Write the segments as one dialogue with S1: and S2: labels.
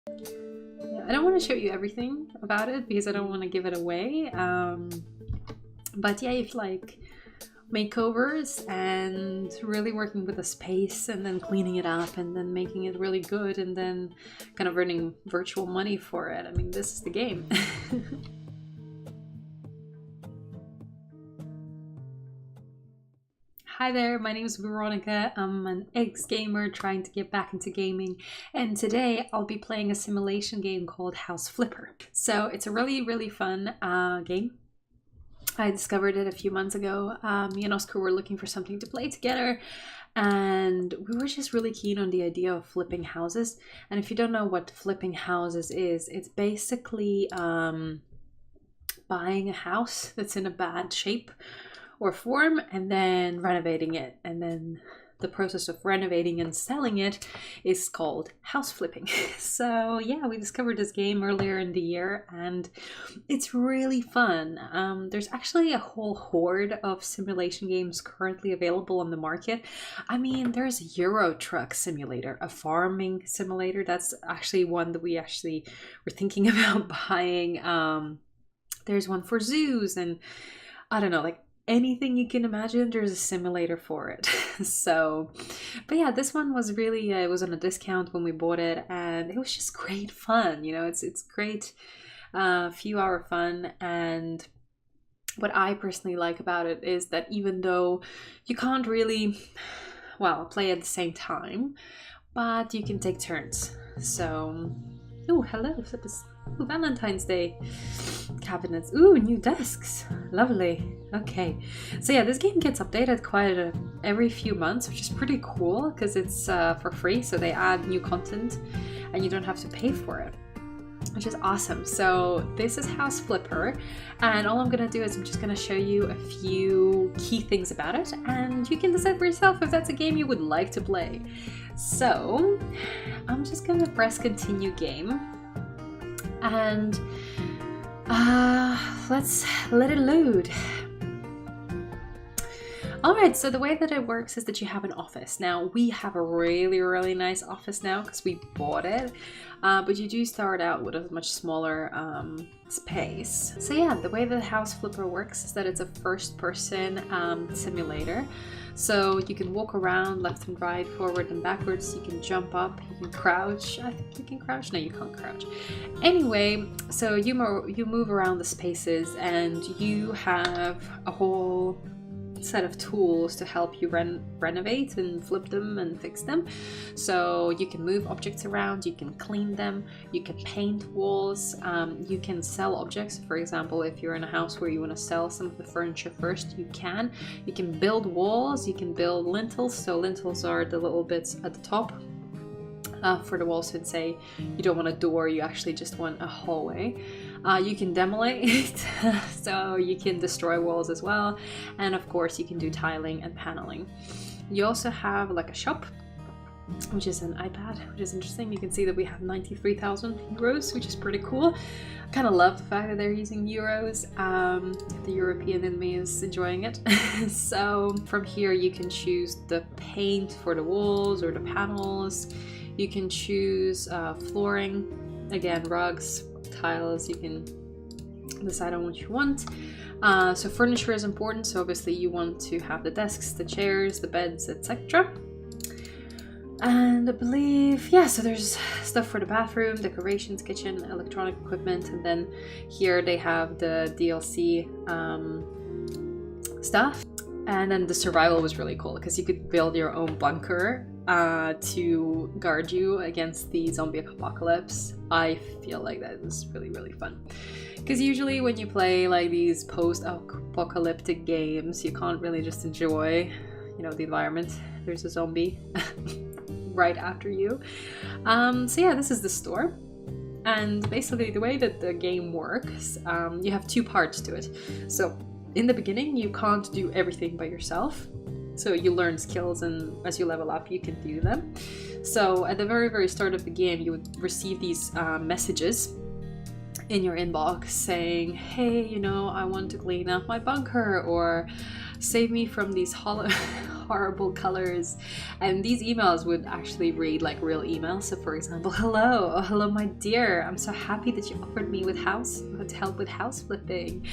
S1: Yeah, I don't want to show you everything about it because I don't want to give it away. But yeah, if you like makeovers and really working with the space and then cleaning it up and then making it really good and then kind of earning virtual money for it, I mean, this is the game. Hi there, my name is Veronica. I'm an ex-gamer trying to get back into gaming, and today I'll be playing a simulation game called House Flipper. So it's a really fun game. I discovered it a few months ago. Me and Oscar were looking for something to play together, and we were just really keen on the idea of flipping houses. And if you don't know what flipping houses is, it's basically buying a house that's in a bad shape or form and then renovating it, and then the process of renovating and selling it is called house flipping. So yeah, we discovered this game earlier in the year and it's really fun. There's actually a whole horde of simulation games currently available on the market. I mean, there's Euro Truck Simulator, a farming simulator. That's actually one that we actually were thinking about buying. There's one for zoos, and I don't know, like anything you can imagine, there's a simulator for it. So, but yeah, this one was really, it was on a discount when we bought it, and it was just great fun. You know, it's great, few hour fun. And what I personally like about it is that even though you can't really, well, play at the same time, but you can take turns. So, oh, hello, ooh, Valentine's Day cabinets. Ooh, new desks. Lovely. Okay. So yeah, this game gets updated quite every few months, which is pretty cool because it's for free. So they add new content and you don't have to pay for it, which is awesome. So this is House Flipper, and all I'm gonna do is I'm just gonna show you a few key things about it, and you can decide for yourself if that's a game you would like to play. So I'm just gonna press continue game, and let's let it load. Alright, so the way that it works is that you have an office. Now, we have a really nice office now because we bought it, but you do start out with a much smaller space. So yeah, the way that House Flipper works is that it's a first-person simulator. So you can walk around left and right, forward and backwards. You can jump up, you can crouch. I think you can crouch. No, you can't crouch. Anyway, so you move around the spaces, and you have a whole set of tools to help you renovate and flip them and fix them. So you can move objects around, you can clean them, you can paint walls, you can sell objects. For example, if you're in a house where you want to sell some of the furniture first, you can build walls, you can build lintels. So lintels are the little bits at the top for the walls, and say you don't want a door, you actually just want a hallway. You can demolish, so you can destroy walls as well, and of course you can do tiling and paneling. You also have like a shop, which is an iPad, which is interesting. You can see that we have 93,000 euros, which is pretty cool. I kind of love the fact that they're using euros. The European in me is enjoying it. So from here you can choose the paint for the walls or the panels. You can choose flooring, again, rugs, tiles. You can decide on what you want. So furniture is important, so obviously you want to have the desks, the chairs, the beds, etc. And I believe, yeah, so there's stuff for the bathroom, decorations, kitchen, electronic equipment, and then here they have the DLC stuff. And then the survival was really cool because you could build your own bunker to guard you against the zombie apocalypse. I feel like that is really fun. Because usually when you play like these post-apocalyptic games, you can't really just enjoy, you know, the environment. There's a zombie right after you. So yeah, this is the store. And basically the way that the game works, you have two parts to it. So in the beginning, you can't do everything by yourself. So you learn skills, and as you level up, you can do them. So at the very start of the game, you would receive these messages in your inbox saying, hey, you know, I want to clean up my bunker, or save me from these horrible colors. And these emails would actually read like real emails. So for example, hello, oh, hello my dear, I'm so happy that you offered me with help with house flipping.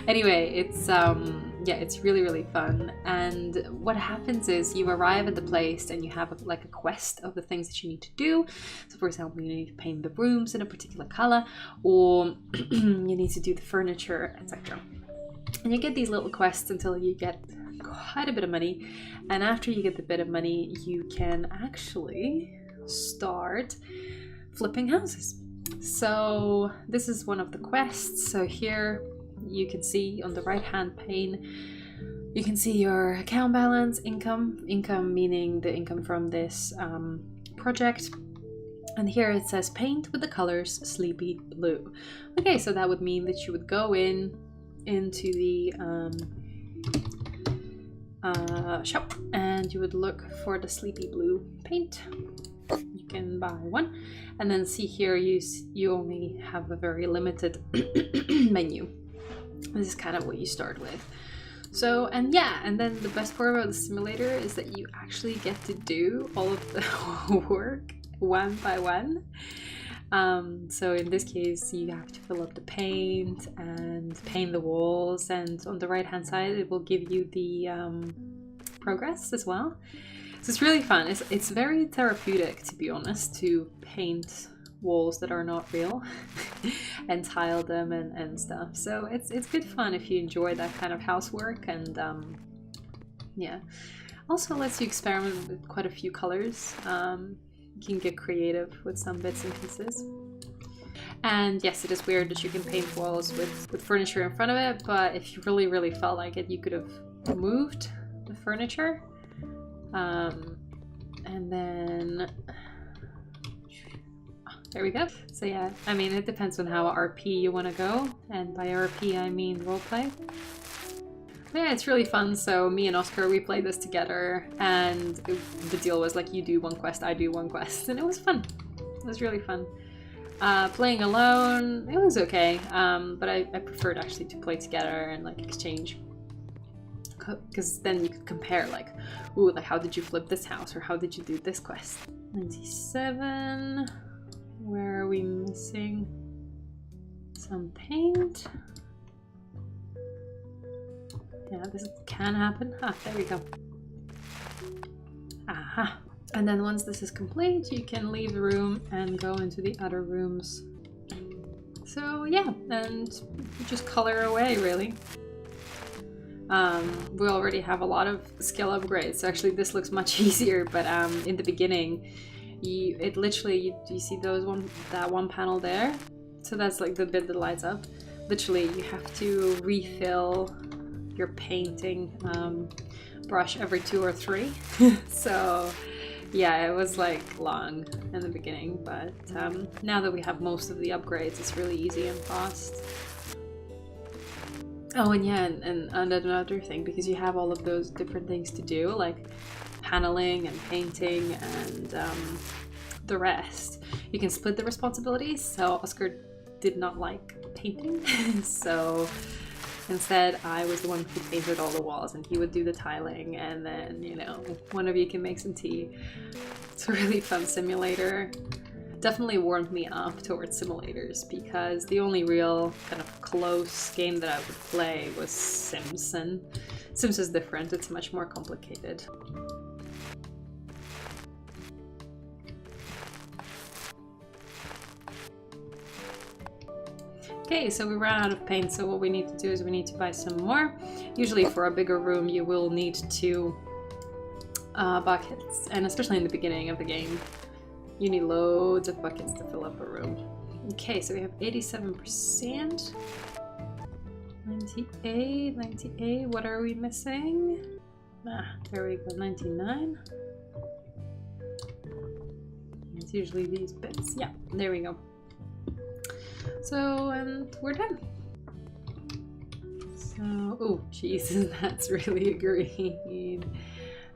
S1: Anyway, it's yeah, it's really fun. And what happens is you arrive at the place and you have like a quest of the things that you need to do. So for example, you need to paint the rooms in a particular color, or you need to do the furniture, etc. And you get these little quests until you get quite a bit of money. And after you get the bit of money, you can actually start flipping houses. So this is one of the quests. So here you can see on the right hand pane, you can see your account balance, income meaning the income from this project. And here it says paint with the colors sleepy blue. Okay, so that would mean that you would go into the shop and you would look for the sleepy blue paint. You can buy one, and then see here you only have a very limited menu. This is kind of what you start with. So, and yeah, and then the best part about the simulator is that you actually get to do all of the work one by one. So in this case, you have to fill up the paint and paint the walls, and on the right hand side it will give you the progress as well. So it's really fun. It's very therapeutic, to be honest, to paint walls that are not real and tile them and stuff. So it's good fun if you enjoy that kind of housework. And yeah, also lets you experiment with quite a few colors. You can get creative with some bits and pieces. And yes, it is weird that you can paint walls with furniture in front of it, but if you really felt like it, you could have moved the furniture. And then there we go. So yeah, I mean, it depends on how RP you want to go, and by RP I mean roleplay. But yeah, it's really fun. So me and Oscar, we played this together, and the deal was like, you do one quest, I do one quest, and it was fun. It was really fun. Playing alone, it was okay, but I preferred actually to play together and like exchange, because then you could compare like, ooh, like how did you flip this house, or how did you do this quest. 97. Where are we missing some paint? Yeah, this can happen. Ah, there we go. Aha. And then once this is complete, you can leave the room and go into the other rooms. So yeah, and just color away, really. We already have a lot of skill upgrades. So actually this looks much easier, but in the beginning, it literally, you see that one panel there? So that's like the bit that lights up. Literally, you have to refill your painting brush every 2 or 3. So yeah, it was like long in the beginning, but now that we have most of the upgrades, it's really easy and fast. Oh, and yeah, and another thing, because you have all of those different things to do, like paneling and painting and the rest, you can split the responsibilities. So Oscar did not like painting, so instead I was the one who painted all the walls, and he would do the tiling, and then, you know, one of you can make some tea. It's a really fun simulator. Definitely warmed me up towards simulators, because the only real kind of close game that I would play was Sims, and Sims is different. It's much more complicated. Okay, so we ran out of paint, so what we need to do is we need to buy some more. Usually for a bigger room you will need 2 buckets, and especially in the beginning of the game, you need loads of buckets to fill up a room. Okay, so we have 87%. 98, what are we missing? Ah, there we go, 99. It's usually these bits. Yeah, there we go. So, and we're done. So, oh, Jesus, that's really green.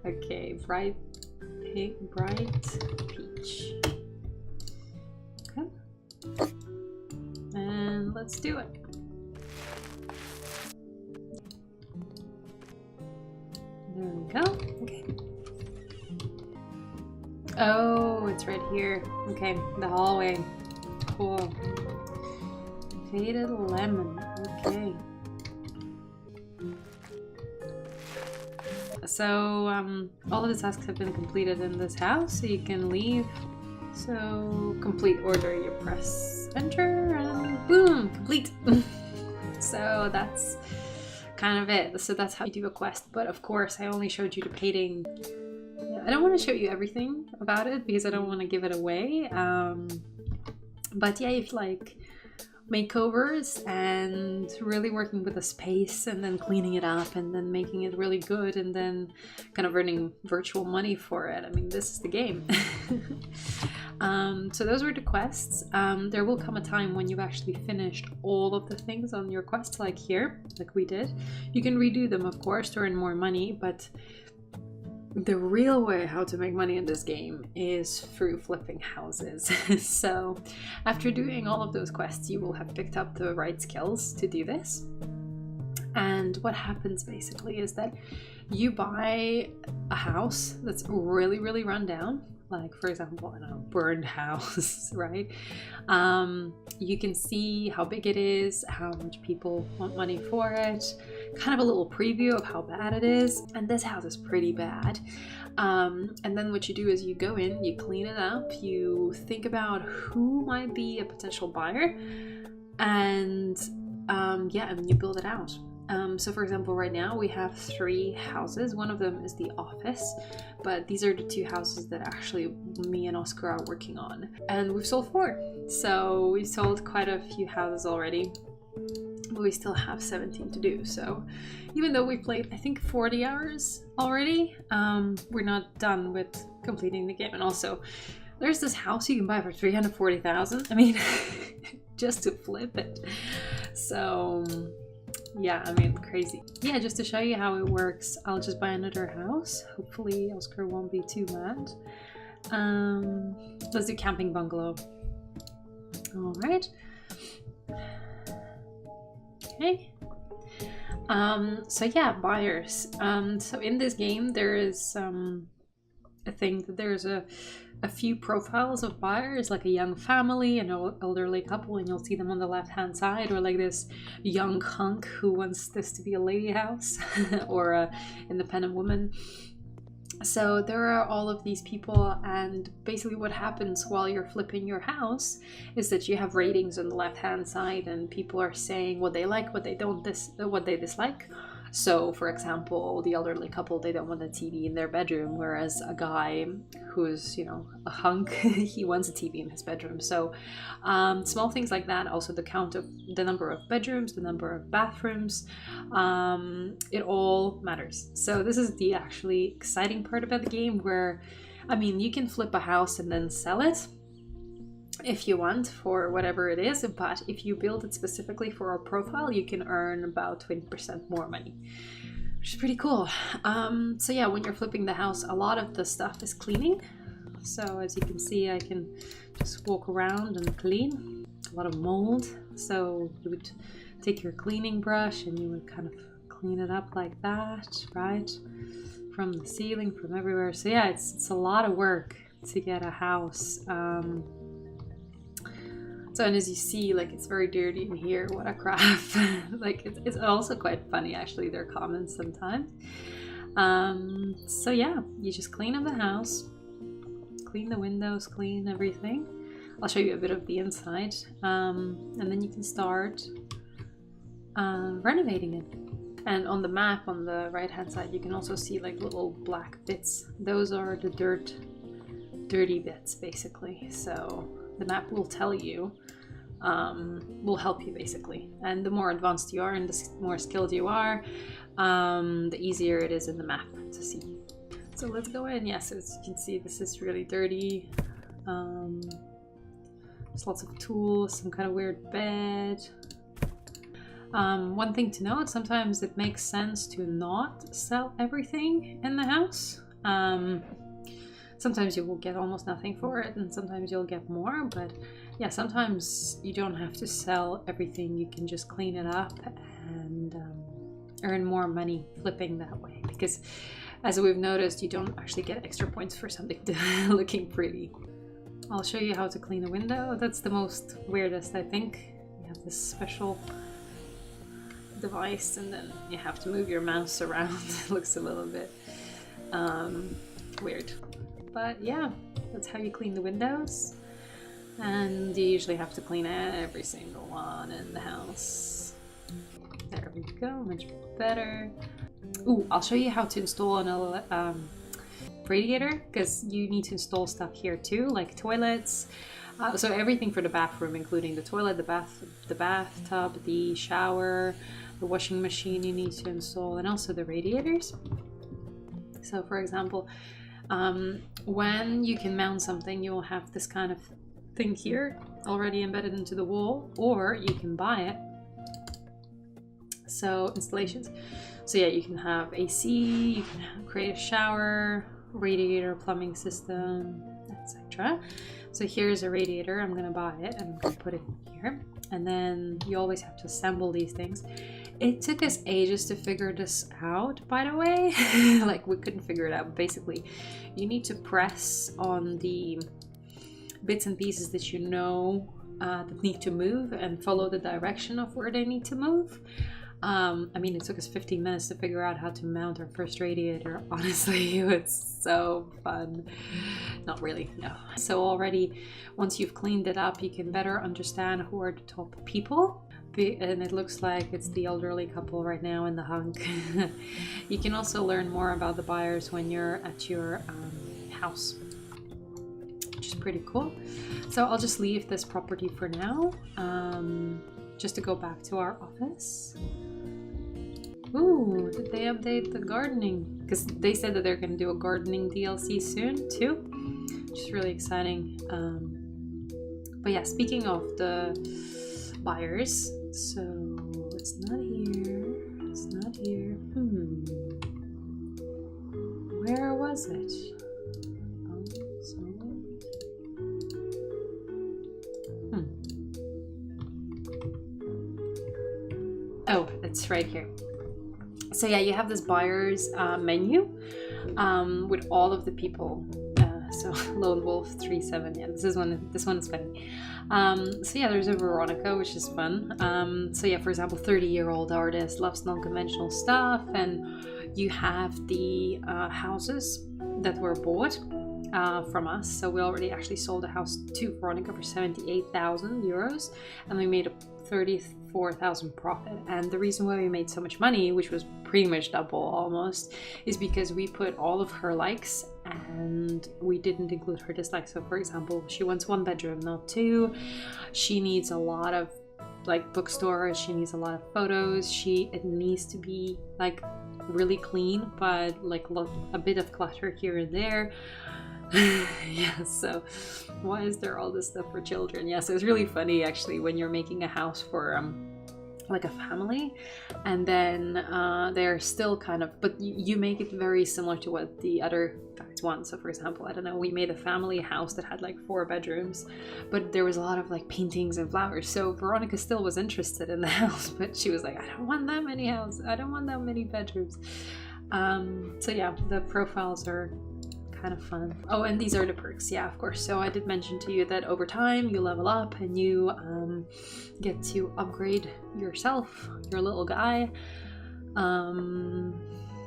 S1: Okay, bright pink, bright peach. Okay. And let's do it. There we go. Okay. Oh, it's right here. Okay, the hallway. Cool. Faded lemon. Okay. So, all of the tasks have been completed in this house, so you can leave. So, complete order, you press enter and boom, complete. So that's kind of it. So that's how you do a quest. But of course, I only showed you the painting. Yeah, I don't want to show you everything about it because I don't want to give it away. But yeah, if like makeovers and really working with the space and then cleaning it up and then making it really good and then kind of earning virtual money for it. I mean, this is the game. So those were the quests. There will come a time when you've actually finished all of the things on your quests, like here, like we did. You can redo them, of course, to earn more money, but the real way how to make money in this game is through flipping houses. So after doing all of those quests, you will have picked up the right skills to do this. And what happens basically is that you buy a house that's really, really run down. Like, for example, in a burned house, right? You can see how big it is, how much people want money for it, kind of a little preview of how bad it is. And this house is pretty bad. And then what you do is you go in, you clean it up, you think about who might be a potential buyer, and yeah, and you build it out. So for example, right now we have 3 houses. One of them is the office, but these are the 2 houses that actually me and Oscar are working on. And we've sold 4. So we've sold quite a few houses already, but we still have 17 to do. So even though we played, I think 40 hours already, we're not done with completing the game. And also there's this house you can buy for 340,000. I mean, just to flip it. So yeah, I mean, crazy. Yeah, just to show you how it works, I'll just buy another house. Hopefully Oscar won't be too mad. Let's do camping bungalow. All right. Okay. So yeah, buyers. So in this game, there is a thing that there's a few profiles of buyers, like a young family, an elderly couple, and you'll see them on the left hand side, or like this young hunk who wants this to be a lady house or a independent woman. So there are all of these people, and basically what happens while you're flipping your house is that you have ratings on the left hand side, and people are saying what they like, what they don't, what they dislike. So for example, the elderly couple, they don't want a TV in their bedroom, whereas a guy who's, you know, a hunk, he wants a TV in his bedroom. So small things like that. Also the count of the number of bedrooms, the number of bathrooms, it all matters. So this is the actually exciting part about the game, where, I mean, you can flip a house and then sell it if you want for whatever it is, but if you build it specifically for a profile, you can earn about 20% more money, which is pretty cool. So yeah, when you're flipping the house, a lot of the stuff is cleaning. So as you can see, I can just walk around and clean. A lot of mold. So you would take your cleaning brush and you would kind of clean it up like that, right? From the ceiling, from everywhere. So yeah, it's a lot of work to get a house. So, and as you see, like, it's very dirty in here. What a crap. Like, it's also quite funny, actually, their comments sometimes. So yeah, you just clean up the house, clean the windows, clean everything. I'll show you a bit of the inside. And then you can start renovating it. And on the map on the right hand side, you can also see like little black bits. Those are the dirty bits, basically. So the map will tell you, will help you basically. And the more advanced you are and the more skilled you are, the easier it is in the map to see. So let's go in. Yes, as you can see, this is really dirty. There's lots of tools, some kind of weird bed. One thing to note, sometimes it makes sense to not sell everything in the house. Sometimes you will get almost nothing for it, and sometimes you'll get more, but yeah, sometimes you don't have to sell everything. You can just clean it up and earn more money flipping that way, because As we've noticed, you don't actually get extra points for something looking pretty. I'll show you how to clean a window. That's the most weirdest, I think. You have this special device and then you have to move your mouse around. It looks a little bit weird. But yeah, that's how you clean the windows. And you usually have to clean every single one in the house. There we go, much better. Ooh, I'll show you how to install an radiator, because you need to install stuff here too, like toilets. So everything for the bathroom, including the toilet, the bathtub, the shower, the washing machine you need to install, and also the radiators. So for example, when you can mount something, you will have this kind of thing here already embedded into the wall, or you can buy it. So installations. So yeah, you can have AC, you can create a shower, radiator, plumbing system, etc. So here's a radiator. I'm gonna buy it and I'm gonna put it here. And then you always have to assemble these things. It took us ages to figure this out, by the way. Like, we couldn't figure it out. Basically, you need to press on the bits and pieces that you know that need to move and follow the direction of where they need to move. I mean, it took us 15 minutes to figure out how to mount our first radiator. Honestly, it's so fun. Not really, no. So already, once you've cleaned it up, you can better understand who are the top people. And it looks like it's the elderly couple right now in the hunk. You can also learn more about the buyers when you're at your house, which is pretty cool. So I'll just leave this property for now, just to go back to our office. Ooh, did they update the gardening? Because they said that they're going to do a gardening DLC soon too, which is really exciting. But yeah, speaking of the buyers, so it's not here, it's not here. Where was it? Oh, it's right here. So yeah, you have this buyer's menu with all of the people. So Lone Wolf 37. Yeah, this one is funny. So yeah, there's a Veronica, which is fun. So yeah, for example, 30-year-old artist, loves non-conventional stuff, and you have the houses that were bought from us. So we already actually sold a house to Veronica for 78,000 euros, and we made a 34,000 profit. And the reason why we made so much money, which was pretty much double almost, is because we put all of her likes and we didn't include her dislikes. So for example, she wants 1 bedroom, not 2. She needs a lot of like bookstores, she needs a lot of photos, it needs to be like really clean, but like a bit of clutter here and there. Yeah, so why is there all this stuff for children? Yeah, so it's really funny actually when you're making a house for like a family, and then they're still kind of, but you make it very similar to what the other guys want. So for example, I don't know, we made a family house that had like 4 bedrooms, but there was a lot of like paintings and flowers. So Veronica still was interested in the house, but she was like, I don't want that many houses, I don't want that many bedrooms. So yeah, the profiles are kind of fun. Oh, and these are the perks, yeah, of course. So I did mention to you that over time you level up and you get to upgrade yourself, your little guy.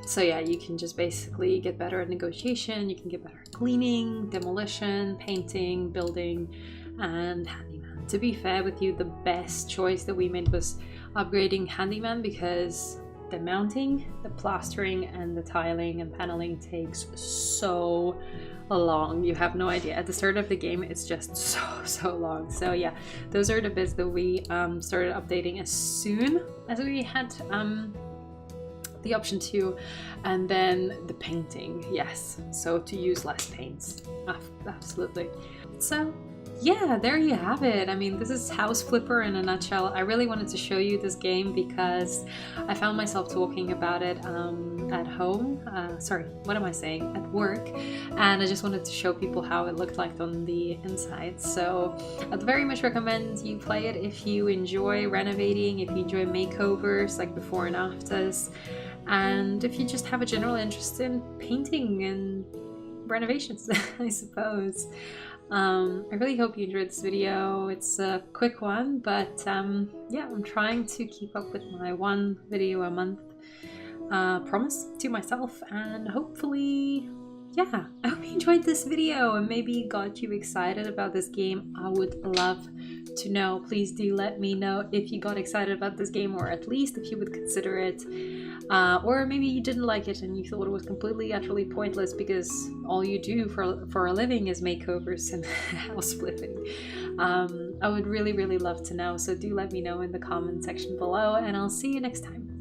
S1: So yeah, you can just basically get better at negotiation, you can get better at cleaning, demolition, painting, building, and handyman. To be fair with you, the best choice that we made was upgrading handyman, because the mounting, the plastering, and the tiling and paneling takes so long. You have no idea. At the start of the game, it's just so long. So yeah, those are the bits that we started updating as soon as we had the option to. And then the painting, yes, so to use less paints. Absolutely. So yeah, there you have it. I mean, this is House Flipper in a nutshell. I really wanted to show you this game because I found myself talking about it at home. Sorry, what am I saying? At work. And I just wanted to show people how it looked like on the inside. So I'd very much recommend you play it if you enjoy renovating, if you enjoy makeovers, like before and afters. and if you just have a general interest in painting and renovations, I suppose. I really hope you enjoyed this video. It's a quick one, but yeah, I'm trying to keep up with my 1 video a month promise to myself, and hopefully, yeah, I hope you enjoyed this video and maybe got you excited about this game. I would love to know. Please do let me know if you got excited about this game, or at least if you would consider it. Or maybe you didn't like it and you thought it was completely, utterly pointless because all you do for a living is makeovers and house flipping. I would really, really love to know. So do let me know in the comment section below, and I'll see you next time.